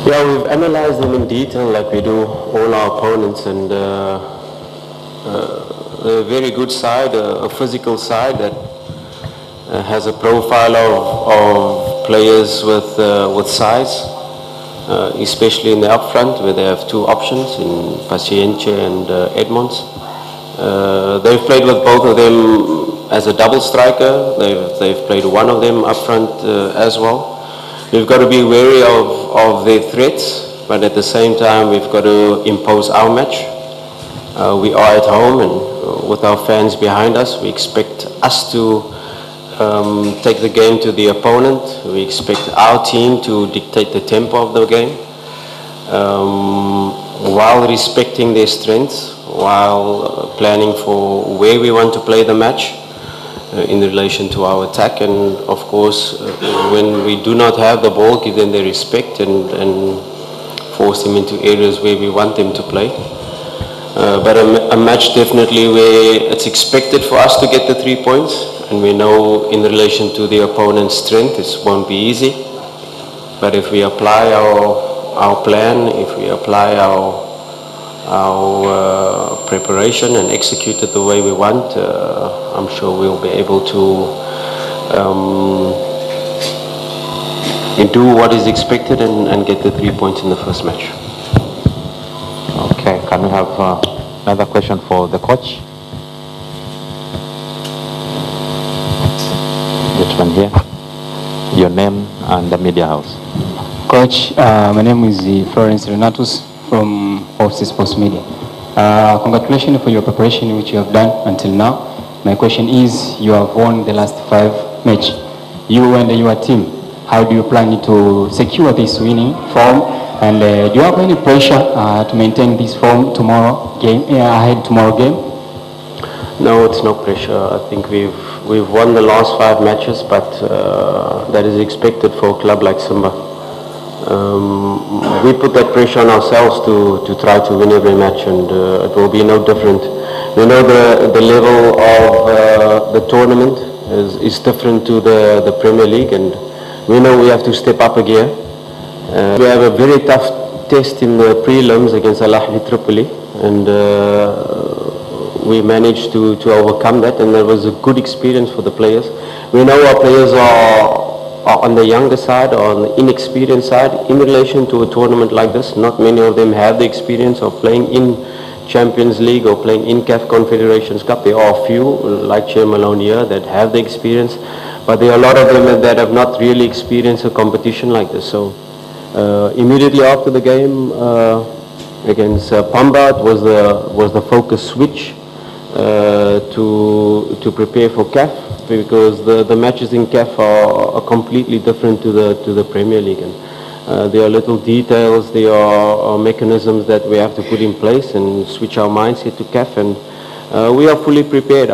Yeah, we've analyzed them in detail like we do all our opponents, and a very good side, a physical side that has a profile of players with size, especially in the up front where they have two options in Paciente and Edmonds. They've played with both of them as a double striker. They've played one of them up front as well. We've got to be wary of their threats, but at the same time we've got to impose our match. We are at home, and with our fans behind us, we expect us to take the game to the opponent. We expect our team to dictate the tempo of the game while respecting their strengths, while planning for where we want to play the match in relation to our attack, and of course when we do not have the ball, give them their respect and force them into areas where we want them to play. But a match definitely where it's expected for us to get the 3 points, and we know in relation to the opponent's strength it won't be easy. But if we apply our plan, if we apply our preparation and execute it the way we want, I'm sure we'll be able to do what is expected and get the 3 points in the first match. Okay, can we have another question for the coach? Gentleman here, your name and the media house. Coach, my name is Florence Renatus from Office Sports Media. Congratulations for your preparation which you have done until now. My question is, you have won the last 5 matches. You and your team, how do you plan to secure this winning form? And do you have any pressure to maintain this form tomorrow game, tomorrow game? No, it's no pressure. I think we've won the last 5 matches, but that is expected for a club like Simba. We put that pressure on ourselves to try to win every match, and it will be no different. We know the level of the tournament is different to the Premier League, and we know we have to step up a gear. We have a very tough test in the prelims against Al Ahly Tripoli, and we managed to overcome that, and that was a good experience for the players. We know our players are on the younger side, or on the inexperienced side in relation to a tournament like this. Not many of them have the experience of playing in Champions League or playing in CAF Confederations Cup. There are a few, like Chair Malone here, that have the experience, but there are a lot of them that have not really experienced a competition like this. So immediately after the game against Pamba, it was the focus switch to prepare for CAF, because the matches in CAF are completely different to the Premier League, and there are little details, there are mechanisms that we have to put in place and switch our mindset to CAF, and we are fully prepared.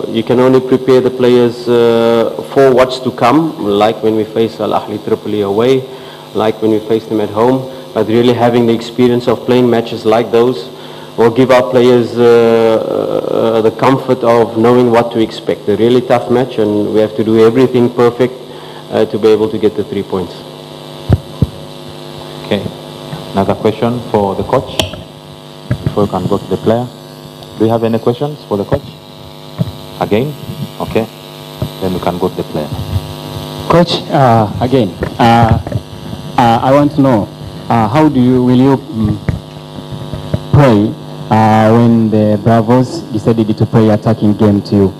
You can only prepare the players for what's to come, like when we face Al Ahly Tripoli away, like when we face them at home, but really having the experience of playing matches like those will give our players the comfort of knowing what to expect. A really tough match, and we have to do everything perfect to be able to get the 3 points. Okay, another question for the coach before we can go to the player. Do you have any questions for the coach? Again? Okay, then we can go to the player. Coach, again, I want to know, how will you play when the Bravos decided to play attacking game to you?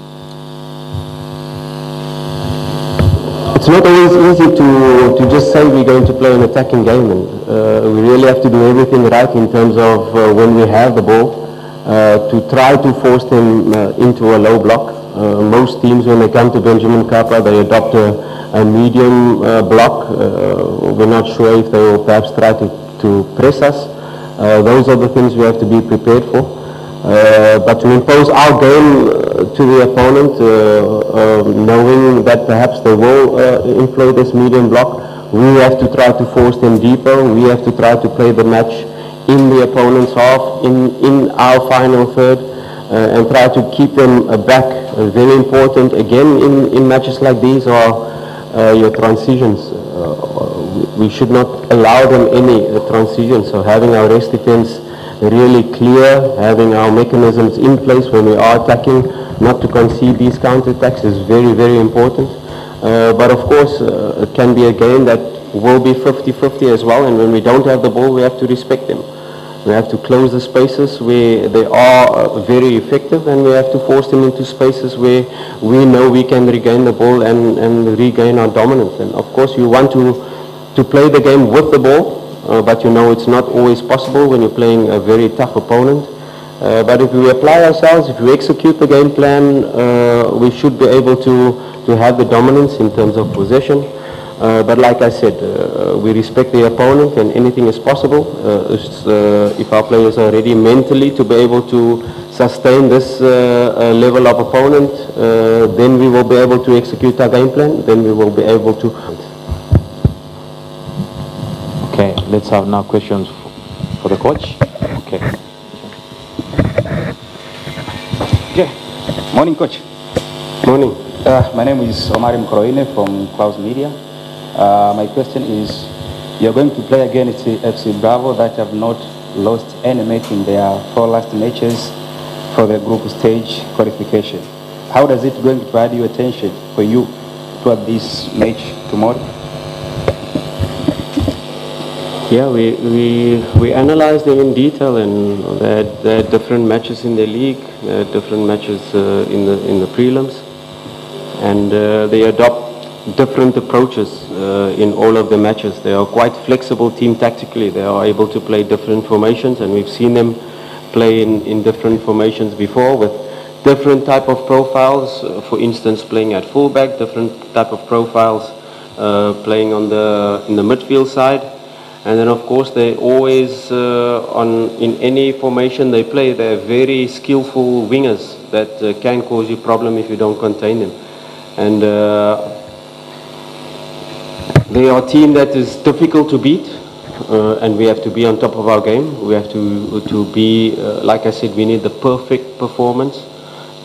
It's not always easy to just say we're going to play an attacking game, and we really have to do everything right in terms of when we have the ball, to try to force them into a low block. Most teams, when they come to Benjamin Kappa, they adopt a medium block. We're not sure if they will perhaps try to press us. Those are the things we have to be prepared for. But to impose our game to the opponent, knowing that perhaps they will employ this medium block, we have to try to force them deeper. We have to try to play the match in the opponent's half, in our final third, and try to keep them back. Very important, again, in matches like these are your transitions. we should not allow them any transition. So having our rest defense really clear, having our mechanisms in place when we are attacking, not to concede these counter-attacks is very, very important. But of course, it can be a game that will be 50-50 as well, and when we don't have the ball, we have to respect them. We have to close the spaces where they are very effective, and we have to force them into spaces where we know we can regain the ball and regain our dominance. And of course, you want to play the game with the ball, but you know it's not always possible when you're playing a very tough opponent. But if we apply ourselves, if we execute the game plan, we should be able to have the dominance in terms of possession. But like I said, we respect the opponent and anything is possible. If our players are ready mentally to be able to sustain this level of opponent, then we will be able to execute our game plan, then we will be able to. Okay, let's have now questions for the coach. Okay. Okay. Morning, coach. Morning. My name is Omar Mkroine from Clouds Media. My question is, you're going to play against FC Bravo that have not lost any match in their 4 last matches for the group stage qualification. How does it going to add your attention for you to have this match tomorrow? Yeah, we analyzed them in detail, and there are different matches in the league, different matches in the prelims, and they adopt different approaches in all of the matches. They are quite flexible team tactically. They are able to play different formations, and we've seen them play in different formations before with different type of profiles. For instance, playing at fullback, different type of profiles playing in the midfield side. And then of course they always, in any formation they play, they're very skillful wingers that can cause you problem if you don't contain them. And they are a team that is difficult to beat, and we have to be on top of our game. We have to be, like I said, we need the perfect performance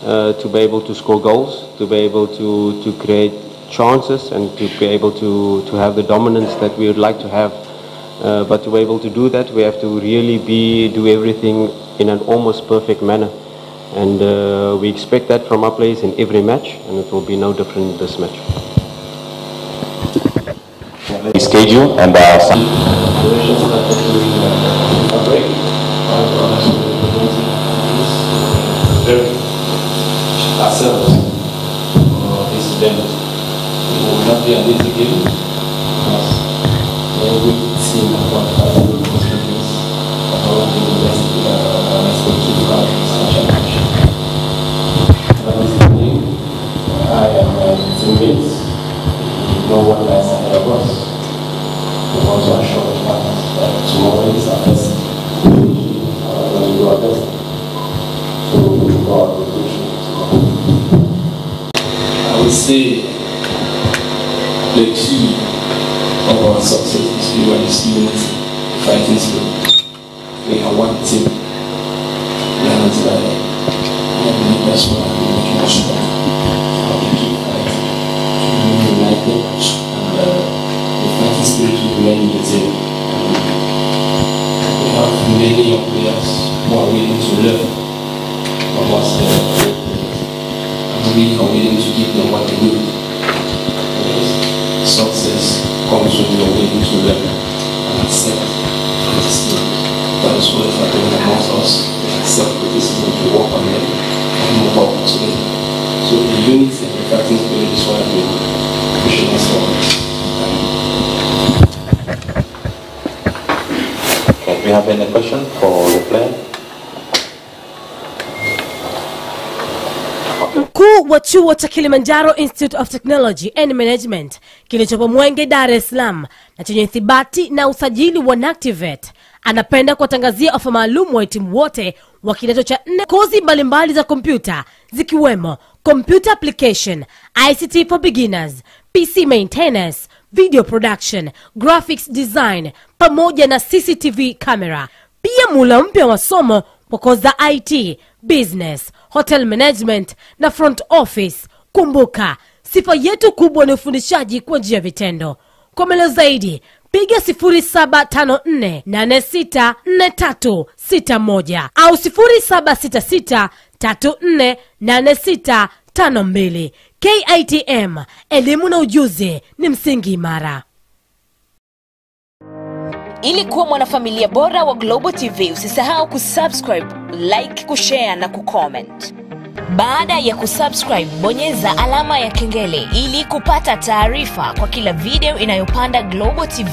to be able to score goals, to be able to create chances, and to be able to have the dominance that we would like to have. But to be able to do that, we have to really do everything in an almost perfect manner. And we expect that from our players in every match, and it will be no different this match. Schedule and ourselves incident. We will not be an easy game because every team has got 5 good possibilities of all the respective countries and championships. That is the name. I and my teammates know what lies ahead of us. We want to assure the partners that tomorrow is our best. When we do our best to go out with I would say the key of our success is unity, fighting spirit. We are one team. We are not divided. I believe that's what I will make us strong. How we keep fighting. We remain united, and the fighting spirit will remain in the team. We have many young players who are willing to learn from us. We are willing to give them what they need. Success comes when you are willing to learn and accept criticism. That is what is happening amongst us. We accept criticism, to work on them, and move up to them. So the unity and the fighting spirit is what I've been pushing us forward. Okay, we have any question for the player? Mkuu wa chuo cha Kilimanjaro Institute of Technology and Management kilichopo Mwenge, Dar es Salaam na chenye ithibati na usajili wa NACTIVATE anapenda kuwatangazia ofa maalum wa timu wote wa kidato cha 4 kozi mbalimbali za kompyuta zikiwemo Computer Application, ICT for Beginners, PC Maintenance, Video Production, Graphics Design pamoja na CCTV camera. Pia mula mpya wa somo kwa kozi za IT, Business, Hotel Management na Front Office. Kumbuka, sifa yetu kubwa ni ufundishaji kwa njia ya vitendo. Kwa maelezo zaidi, piga 0754864361 au 0766348652. KITM, elimu na ujuzi ni msingi imara. Ili kuwa mwanafamilia bora wa Global TV, usisahau kusubscribe, like, kushare na kucomment. Baada ya kusubscribe, bonyeza alama ya kengele ili kupata taarifa kwa kila video inayopanda Global TV.